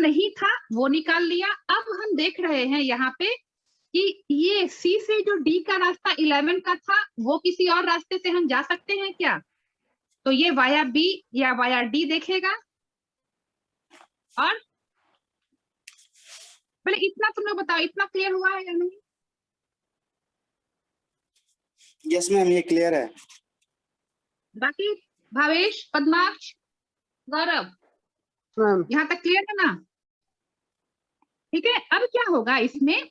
नहीं था वो निकाल लिया। अब हम देख रहे हैं यहाँ पे कि ये सी से जो डी का रास्ता 11 का था वो किसी और रास्ते से हम जा सकते हैं क्या? तो ये वाया बी या वाया डी देखेगा। और पहले इतना तुम लोग बताओ, इतना क्लियर हुआ है या नहीं? यस मैम, ये क्लियर है। बाकी भावेश, पद्माक्ष, गौरव, यहाँ तक क्लियर है ना? ठीक है। अब क्या होगा इसमें,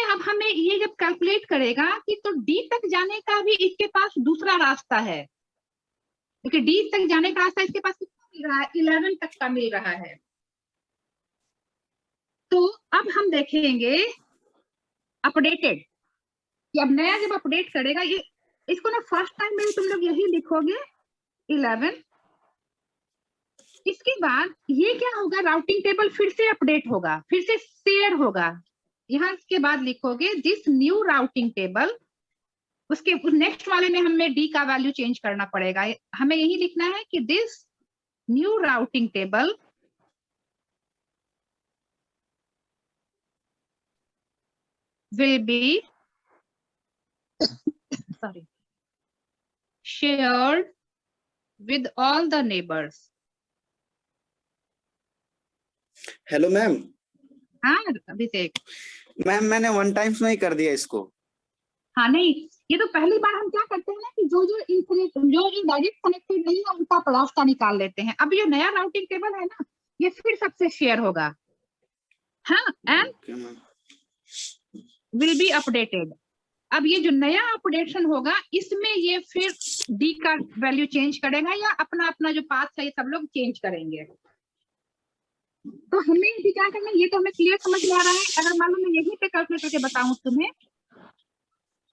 अब हमें ये जब कैलकुलेट करेगा कि तो डी तक जाने का भी इसके पास दूसरा रास्ता है, क्योंकि डी तक जाने का रास्ता इसके पास कितना मिल रहा है? 11 तक का मिल रहा है। तो अब हम देखेंगे अपडेटेड, कि अब नया जब अपडेट करेगा ये, इसको ना फर्स्ट टाइम में तुम लोग यही लिखोगे 11। इसके बाद ये क्या होगा, राउटिंग टेबल फिर से अपडेट होगा, फिर से शेयर होगा। यहाँ इसके बाद लिखोगे दिस न्यू राउटिंग टेबल, उसके नेक्स्ट वाले में हमें डी का वैल्यू चेंज करना पड़ेगा। हमें यही लिखना है कि this new routing table will be sorry shared with all the neighbors. Hello ma'am. हाँ अभिषेक। मैम मैंने वन टाइम्स में ही कर दिया इसको। हाँ नहीं, ये तो पहली बार हम क्या करते हैं ना कि जो डायरेक्ट कनेक्टेड नहीं है उनका रास्ता निकाल लेते हैं। अब ये नया राउटिंग टेबल है ना, ये फिर सबसे शेयर होगा। हाँ, एंड विल बी अपडेटेड। अब ये जो नया अपडेशन होगा इसमें ये फिर डी का वैल्यू चेंज करेगा, या अपना अपना जो पाथ है ये सब लोग चेंज करेंगे। तो हमें भी क्या करना है, ये तो हमें क्लियर समझ में आ रहा है। अगर मान लो मैं यहीं पे कैलकुलेट करके बताऊं तुम्हें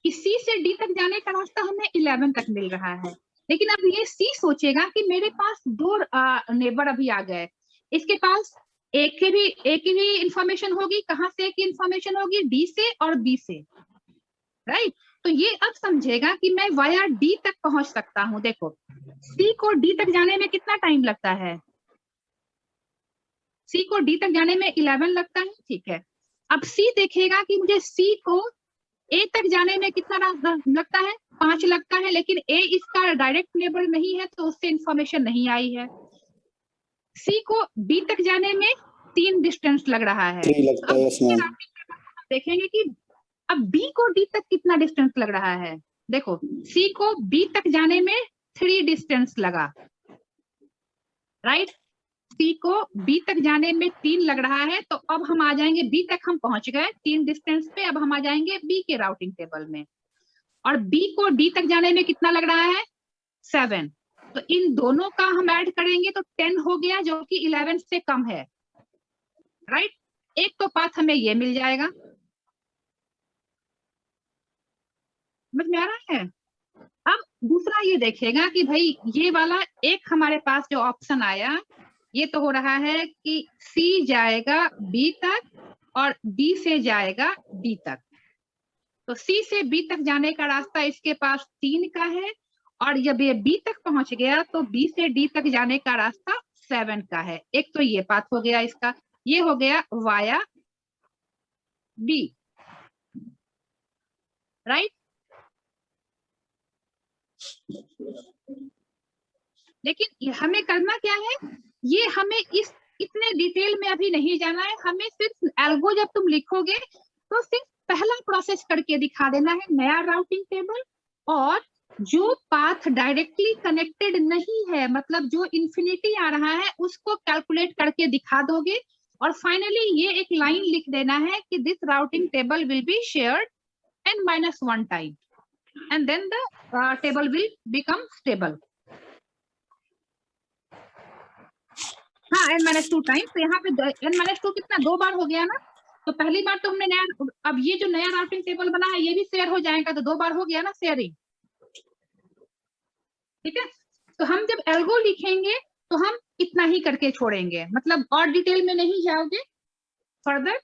कि सी से डी तक जाने का रास्ता हमें 11 तक मिल रहा है, लेकिन अब ये सी सोचेगा कि मेरे पास दो नेबर अभी आ गए, इसके पास एक की भी इंफॉर्मेशन होगी। कहाँ से की इंफॉर्मेशन होगी? डी से और बी से, राइट। तो ये अब समझेगा कि मैं वाया डी तक पहुंच सकता हूं। देखो सी को डी तक जाने में कितना टाइम लगता है? सी को डी तक जाने में 11 लगता है, ठीक है। अब सी देखेगा कि मुझे सी को ए तक जाने में कितना लगता है? 5 लगता है, लेकिन ए इसका डायरेक्ट नेबर नहीं है तो उससे इंफॉर्मेशन नहीं आई है। सी को बी तक जाने में 3 डिस्टेंस लग रहा है। लगता है। देखेंगे कि अब बी को डी तक कितना डिस्टेंस लग रहा है। देखो सी को बी तक जाने में 3 डिस्टेंस लगा, राइट। सी को बी तक जाने में 3 लग रहा है। तो अब हम आ जाएंगे, बी तक हम पहुंच गए 3 डिस्टेंस पे, अब हम आ जाएंगे बी के राउटिंग टेबल में। और बी को डी तक जाने में कितना लग रहा है? 7। तो इन दोनों का हम ऐड करेंगे तो 10 हो गया, जो कि 11 से कम है, राइट। एक तो पाथ हमें ये मिल जाएगा, समझ में आ रहा है। अब दूसरा ये देखेगा कि भाई ये वाला एक हमारे पास जो ऑप्शन आया ये तो हो रहा है कि सी जाएगा बी तक और बी से जाएगा डी तक। तो सी से बी तक जाने का रास्ता इसके पास 3 का है, और जब ये बी तक पहुंच गया तो बी से डी तक जाने का रास्ता 7 का है। एक तो ये पाथ हो गया इसका, ये हो गया वाया बी, राइट। लेकिन हमें करना क्या है, ये हमें इतने डिटेल में अभी नहीं जाना है। हमें सिर्फ एल्गो जब तुम लिखोगे तो सिर्फ पहला प्रोसेस करके दिखा देना है, नया राउटिंग टेबल, और जो पाथ डायरेक्टली कनेक्टेड नहीं है, मतलब जो इंफिनिटी आ रहा है, उसको कैलकुलेट करके दिखा दोगे। और फाइनली ये एक लाइन लिख देना है कि this routing table will be shared n-1 time and then the table will become stable. हाँ, n-2 टाइम। तो यहाँ पे n-2 कितना, 2 बार हो गया ना। तो पहली बार तो हमने नया, अब ये जो नया राउटिंग टेबल बना है ये भी शेयर हो जाएगा, तो 2 बार हो गया ना शेयरिंग, ठीक है। तो हम जब एल्गो लिखेंगे तो हम इतना ही करके छोड़ेंगे, मतलब और डिटेल में नहीं जाओगे फर्दर।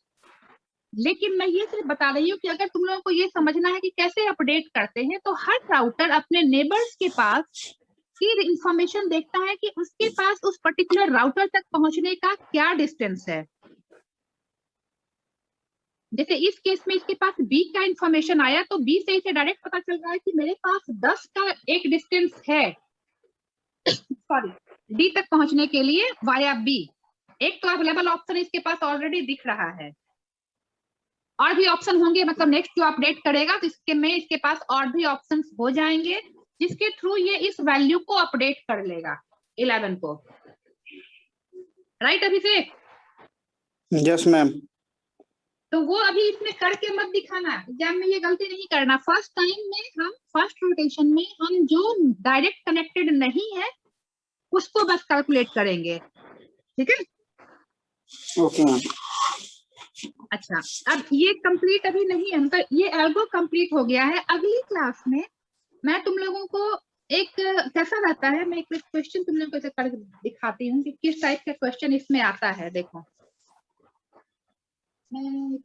लेकिन मैं ये सिर्फ बता रही हूँ कि अगर तुम लोगों को ये समझना है कि कैसे अपडेट करते हैं, तो हर राउटर अपने नेबर्स के पास फिर इंफॉर्मेशन देखता है कि उसके पास उस पर्टिकुलर राउटर तक पहुंचने का क्या डिस्टेंस है। जैसे इस केस में इसके पास बी का इंफॉर्मेशन आया, तो बी से इसे डायरेक्ट पता चल रहा है कि मेरे पास 10 का एक डिस्टेंस है सॉरी डी तक पहुंचने के लिए वाया बी। एक तो अवेलेबल ऑप्शन इसके पास ऑलरेडी दिख रहा है, और भी ऑप्शन होंगे, मतलब नेक्स्ट जो अपडेट करेगा तो इसके में इसके पास और भी ऑप्शंस हो जाएंगे, जिसके थ्रू ये इस वैल्यू को अपडेट कर लेगा 11 को। राइट अभिषेक? Yes ma'am. तो वो अभी इसमें करके मत दिखाना, एग्जाम में ये गलती नहीं करना। फर्स्ट टाइम में हम फर्स्ट रोटेशन में हम जो डायरेक्ट कनेक्टेड नहीं है उसको बस कैलकुलेट करेंगे, ठीक है? Okay ma'am. अच्छा, अब ये कंप्लीट अभी नहीं है, मतलब ये एल्गो कंप्लीट हो गया है। अगली क्लास में मैं तुम लोगों को एक कैसा रहता है, मैं एक क्वेश्चन तुम लोगों को कर दिखाती हूँ कि किस टाइप का क्वेश्चन इसमें आता है। देखो मैं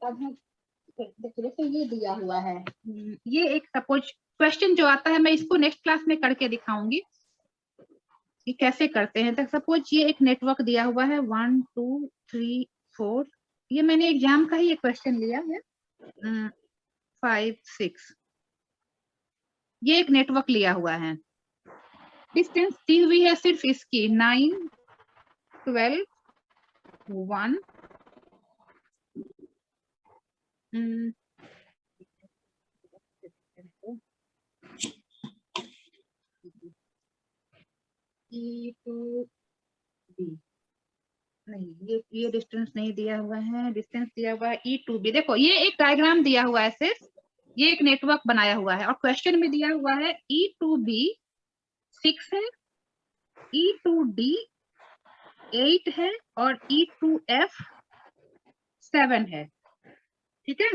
जैसे ये दिया हुआ है, ये एक सपोज क्वेश्चन जो आता है, मैं इसको नेक्स्ट क्लास में करके दिखाऊंगी कि कैसे करते हैं। तो सपोज ये एक नेटवर्क दिया हुआ है 1 2 3 4, ये मैंने एग्जाम का ही एक क्वेश्चन लिया है 5 6। ये एक नेटवर्क लिया हुआ है, डिस्टेंस दी हुई है सिर्फ इसकी 9 12 1 E2B नहीं, ये डिस्टेंस नहीं दिया हुआ है, डिस्टेंस दिया हुआ है E2B। देखो ये एक डायग्राम दिया हुआ है सिर्फ, ये एक नेटवर्क बनाया हुआ है और क्वेश्चन में दिया हुआ है E2B 6 है, E2D 8 है और E2F 7 है, ठीक है?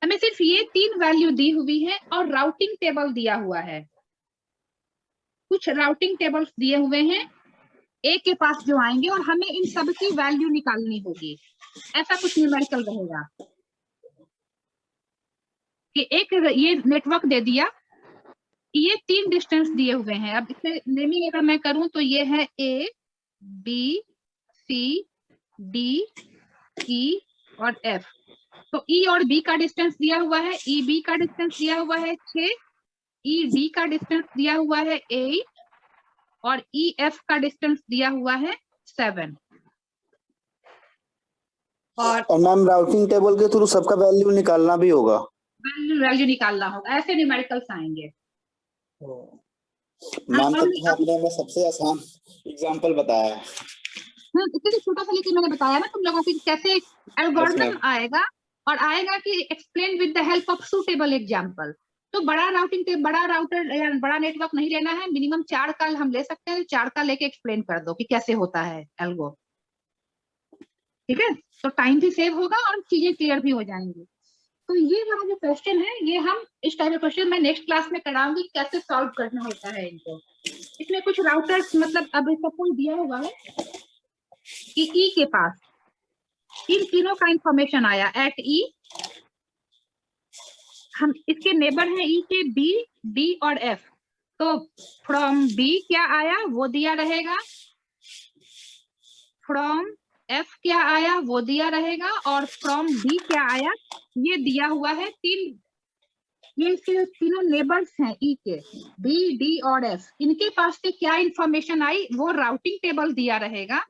हमें सिर्फ ये 3 वैल्यू दी हुई है और राउटिंग टेबल दिया हुआ है। कुछ राउटिंग टेबल्स दिए हुए हैं ए के पास जो आएंगे, और हमें इन सब की वैल्यू निकालनी होगी। ऐसा कुछ न्यूमेरिकल रहेगा कि एक ये नेटवर्क दे दिया, ये 3 डिस्टेंस दिए हुए हैं। अब इसमें नेमिंग अगर मैं करूं तो ये है A B C D E और एफ। तो ई और बी का डिस्टेंस दिया हुआ है, ई बी का डिस्टेंस दिया हुआ है 6, ई डी का डिस्टेंस दिया हुआ है 8 और ई एफ का डिस्टेंस दिया हुआ है 7। और मैम राउटिंग टेबल के थ्रू सबका वैल्यू निकालना भी होगा। वैल्यू निकालना होगा, ऐसे न्यूमेरिकल्स आएंगे। मैम तो आपने हमें सबसे आसान एग्जांपल बताया है। इतने छोटा सा लेकिन मैंने बताया ना तुम लोगों को कैसे एल्गोरिथम आएगा, और आएगा कि explain with the help of suitable example. तो बड़ा राउटिंग, बड़ा राउटर या बड़ा नेटवर्क नहीं लेना है, मिनिमम 4 का हम ले सकते हैं, 4 का लेके एक्सप्लेन कर दो कि कैसे होता है एल्गो, ठीक है? तो टाइम भी सेव होगा और चीजें क्लियर भी हो जाएंगी। तो ये वाला जो क्वेश्चन है, ये हम इस टाइप का क्वेश्चन मैं नेक्स्ट क्लास में कराऊंगी कैसे सॉल्व करना होता है इनको। इसमें कुछ राउटर्स, मतलब अब सपोज दिया हुआ है कि ई के पास इन तीनों का इंफॉर्मेशन आया एट ई, हम इसके नेबर हैं ई के बी डी और एफ। तो फ्रॉम बी क्या आया वो दिया रहेगा, फ्रॉम एफ क्या आया वो दिया रहेगा, और फ्रॉम डी क्या आया ये दिया हुआ है। ये इसके तीनों नेबर्स हैं ई के, बी डी और एफ, इनके पास से क्या इंफॉर्मेशन आई वो राउटिंग टेबल दिया रहेगा,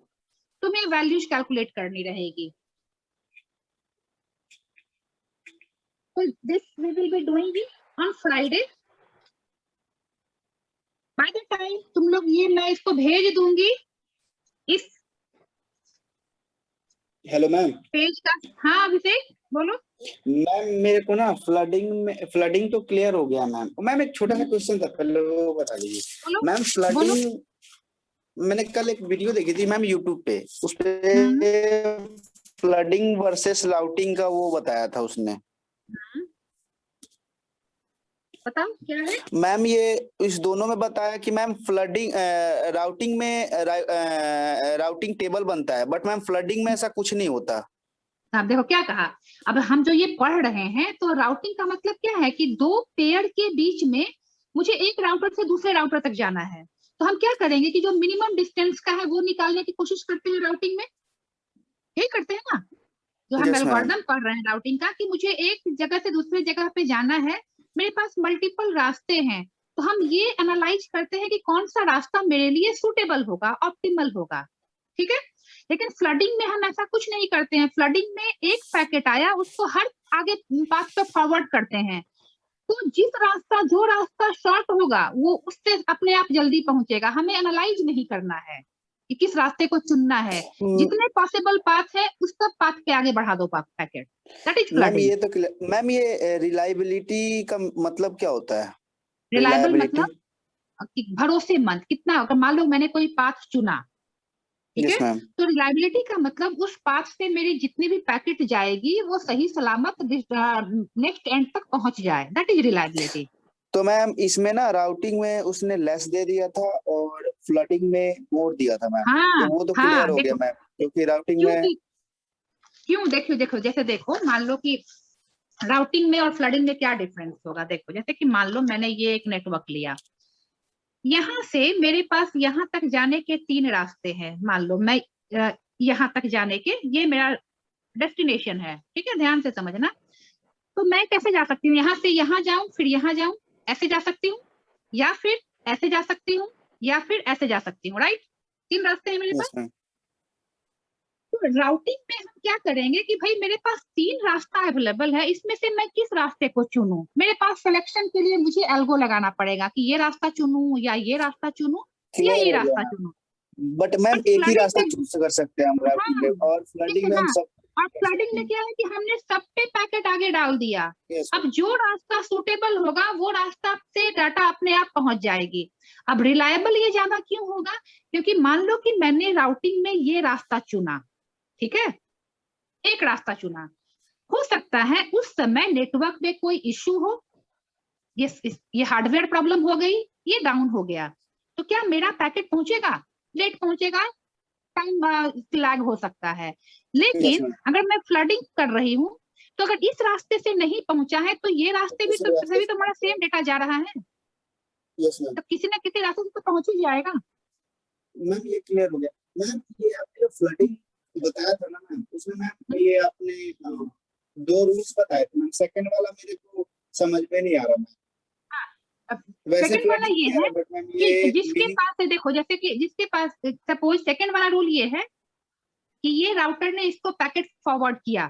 तुम्हें वैल्यूज कैलकुलेट करनी रहेगी। So this we will be doing it on Friday. By the time तुम लोग ये, मैं इसको भेज दूंगी इस हेलो मैम पेज का। हाँ अभिषेक बोलो। मैम मेरे को ना फ्लडिंग तो क्लियर हो गया मैम। मैम एक छोटा सा क्वेश्चन था, पहले वो बता दीजिए मैम। फ्लडिंग मैंने कल एक वीडियो देखी थी मैम यूट्यूब पे, उस पे फ्लडिंग वर्सेस राउटिंग का वो बताया था उसने। बताओ क्या है मैम? ये इस दोनों में बताया कि मैम फ्लडिंग राउटिंग में राउटिंग टेबल बनता है, बट मैम फ्लडिंग में ऐसा कुछ नहीं होता। अब देखो क्या कहा, अब हम जो ये पढ़ रहे हैं तो राउटिंग का मतलब क्या है कि 2 पेयर के बीच में मुझे एक राउटर से दूसरे राउटर तक जाना है, तो हम क्या करेंगे कि जो मिनिमम डिस्टेंस का है वो निकालने की कोशिश करते हैं राउटिंग में, यही करते हैं ना जो हम यस मैम। एल्गोरिथम पढ़ रहे हैं राउटिंग का, कि मुझे एक जगह से दूसरी जगह पे जाना है, मेरे पास मल्टीपल रास्ते हैं, तो हम ये एनालाइज करते हैं कि कौन सा रास्ता मेरे लिए सुटेबल होगा, ऑप्टिमल होगा, ठीक है। लेकिन फ्लडिंग में हम ऐसा कुछ नहीं करते हैं। फ्लडिंग में एक पैकेट आया, उसको हर आगे पाथ पे फॉरवर्ड करते हैं, तो जो रास्ता शॉर्ट होगा वो उससे अपने आप जल्दी पहुंचेगा, हमें एनालाइज नहीं करना है कि किस रास्ते को चुनना है। जितने पॉसिबल पाथ है उस सब पाथ के आगे बढ़ा दो packet, that is ma'am flooding. ये तो मैम ये रिलायबिलिटी का मतलब क्या होता है? Reliable reliability. मतलब भरोसेमंद कितना, अगर मान लो मैंने कोई पाथ चुना, ठीक है, यस मैम। तो रिलायबिलिटी का मतलब उस पाथ से मेरी जितनी भी पैकेट जाएगी वो सही सलामत नेक्स्ट एंड तक पहुंच जाए, दैट इज रिलायबिलिटी। तो मैम इसमें ना राउटिंग में उसने लेस दे दिया था और फ्लडिंग में मोर दिया था मैम, हाँ तो वो तो क्लियर हाँ, हो गया देखो मैम, क्योंकि राउटिंग में क्यों, देखो जैसे देखो, मान लो कि राउटिंग में और फ्लडिंग में क्या डिफरेंस होगा। देखो जैसे कि मान लो मैंने ये एक नेटवर्क लिया, यहाँ से मेरे पास यहाँ तक जाने के 3 रास्ते हैं, मान लो मैं यहाँ तक जाने के, ये मेरा डेस्टिनेशन है, ठीक है, ध्यान से समझना। तो मैं कैसे जा सकती हूँ, यहाँ से यहाँ जाऊं फिर यहाँ जाऊं, ऐसे जा सकती हूँ, या फिर ऐसे जा सकती हूँ, या फिर ऐसे जा सकती हूँ, राइट। 3 रास्ते हैं मेरे पास। Yes ma'am. तो राउटिंग में हम क्या करेंगे कि भाई मेरे पास 3 रास्ता अवेलेबल है, इसमें से मैं किस रास्ते को चुनूं। मेरे पास सिलेक्शन के लिए मुझे एल्गो लगाना पड़ेगा कि ये रास्ता चुनूं या ये रास्ता चुनूं या क्लियर ये हो गया रास्ता मैम। चुनूं। बट मैम पर एक ही फ्लडिंग रास्ता में, चूज कर सकते हैं हम राउटिंग में, हाँ और ठीक फ्लडिंग है में हम ना, सब और कर फ्लडिंग सकते में हैं। क्या है कि हमने सब पे पैकेट आगे डाल दिया। यस अब जो रास्ता सुटेबल होगा वो रास्ता से डाटा अपने आप पहुंच जाएगी। अब रिलायबल ये ज्यादा क्यों होगा, क्योंकि मान लो कि मैंने राउटिंग में ये रास्ता चुना, ठीक है, एक रास्ता चुना, हो सकता है उस समय नेटवर्क में कोई इश्यू हो, ये हार्डवेयर प्रॉब्लम हो गई, ये डाउन हो गया, तो क्या मेरा पैकेट पहुंचेगा, लेट पहुंचेगा, टाइम लैग हो सकता है। यस लेकिन मैम। अगर मैं फ्लडिंग कर रही हूँ, तो अगर इस रास्ते से नहीं पहुंचा है तो ये रास्ते भी दूसरे रास्ते तो हमारा सेम डेटा जा रहा है, यस मैम। तो किसी ना किसी रास्ते से तो पहुंच ही जाएगा। मैम ये क्लियर हो गया। मैम ये आपने फ्लडिंग बताया था ना मैम, उसमें मैम ये आपने 2 रूल्स बताए थे मैम, सेकंड वाला मेरे को समझ में नहीं आ रहा मैम। वैसे सेकंड वाला फ्लडिंग ये क्लियर है है बट मैम कि ये जिसके मीनिंग। पास है, देखो जैसे कि जिसके पास, सपोज सेकंड वाला रूल ये है कि ये राउटर ने इसको पैकेट फॉरवर्ड किया,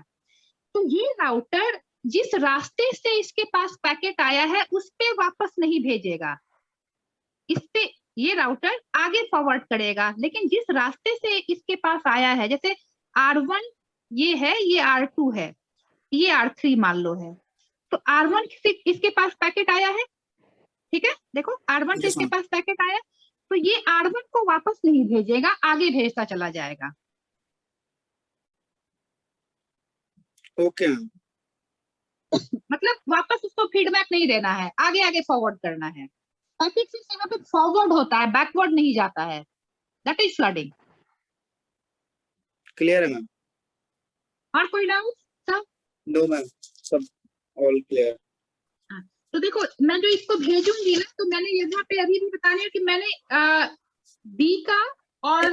तो ये राउटर जिस रास्ते से इसके पास पैकेट आया है उस पे वापस नहीं भेजेगा, इस पे ये राउटर आगे फॉरवर्ड करेगा। लेकिन जिस रास्ते से इसके पास आया है, जैसे R1 ये है, ये R2 है, ये R3 मान लो है, तो R1 से इसके पास पैकेट आया है, ठीक है, देखो R1 से यस इसके मैम। पास पैकेट आया, तो ये R1 को वापस नहीं भेजेगा, आगे भेजता चला जाएगा। Okay ma'am. मतलब वापस उसको फीडबैक नहीं देना है, आगे आगे फॉरवर्ड करना है। पैकेट से यहाँ पे फॉरवर्ड होता है, बैकवर्ड नहीं जाता है, दैट इज फ्लडिंग। क्लियर है मैम। और कोई डाउट सब? नो मैम, सब ऑल क्लियर। तो देखो मैं जो इसको भेजूंगी ना, तो मैंने यहाँ पे अभी भी बताने कि मैंने डी का और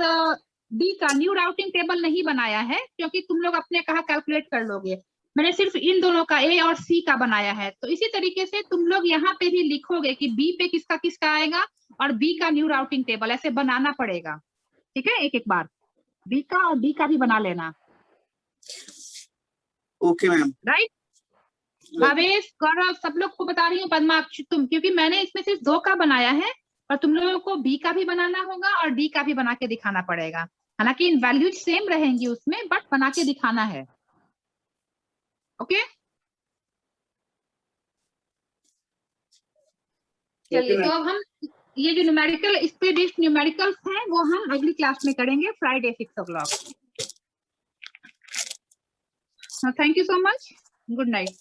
डी का न्यू राउटिंग टेबल नहीं बनाया है, क्योंकि तुम लोग अपने कहा कैलकुलेट कर लोगे। मैंने सिर्फ इन दोनों का ए और सी का बनाया है। तो इसी तरीके से तुम लोग यहाँ पे भी लिखोगे कि बी पे किसका किसका आएगा और बी का न्यू राउटिंग टेबल ऐसे बनाना पड़ेगा, ठीक है, एक एक बार बी का और डी का भी बना लेना, ओके मैम। राइट। भावेश, गौरव, सब लोग को बता रही हूँ, पद्मा, तुम, क्योंकि मैंने इसमें सिर्फ 2 का बनाया है, और तुम लोगों को बी का भी बनाना होगा और डी का भी बना के दिखाना पड़ेगा। हालांकि इन वैल्यूज सेम रहेंगी उसमें, बट बना के दिखाना है, ओके। चलिए, तो अब हम ये जो न्यूमेरिकल, इस पे बेस्ड न्यूमेरिकल्स हैं वो हम अगली क्लास में करेंगे, Friday 6 o'clock। Thank you so much, good night.